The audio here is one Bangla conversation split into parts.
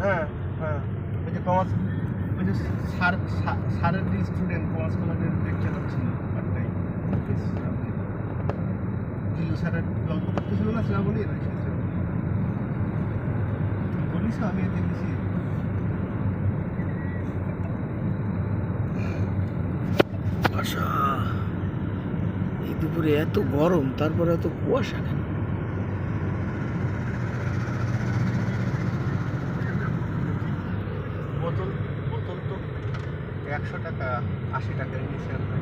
হ্যাঁ হ্যাঁ, ওই যে কমার্স, ওই যে স্যারের যে স্টুডেন্ট কমার্স কলেজের লেকচার হচ্ছিল একটাই স্যারের গল্প করতেছিল না শ্রাবণী, ওই বলিস আমি এতে গেছি। কুয়াশা, এই দুপুরে এত গরম, তারপরে এত কুয়াশা কেন? বোতল বোতল তো 100 টাকা 80 টাকার নিচে আমরা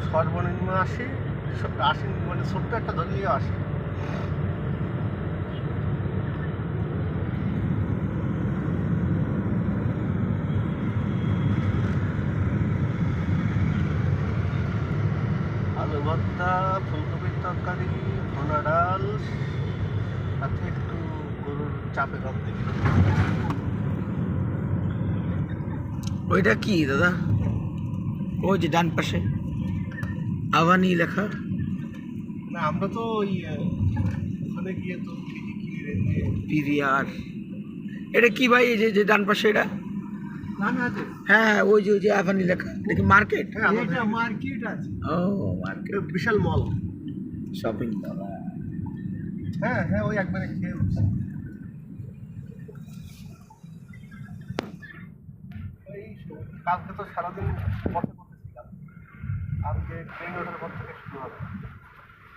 সর্বনিম্ন 80, 80 মানে ছোট্ট একটা ধরলেও 80। আলু ভর্তা, ফুলকপির তরকারি, ভোনা ডাল, সাথে একটু গরুর চাপে রব দিবি। ওইটা কি দাদা? ওই যে ডান পাশে আভানি লেখা। না আমরা তো ওই ওখানে গিয়ে তো পিভিআর। এটা কি ভাই? এই যে যে ডান পাশে এটা? নামে আছে। হ্যাঁ, ওই যে ওই যে আভানি লেখা, এটা কি মার্কেট? হ্যাঁ এটা মার্কেট আছে। ও মার্কেট, বিশাল মল। Shopping mall. হ্যাঁ হ্যাঁ, ওই একবারে খেয়ে উঠছি। ওই কালকে তো সারাদিন বসে বসে ছিলাম, আজকে ট্রেন ওঠার পর থেকে শুরু হবে।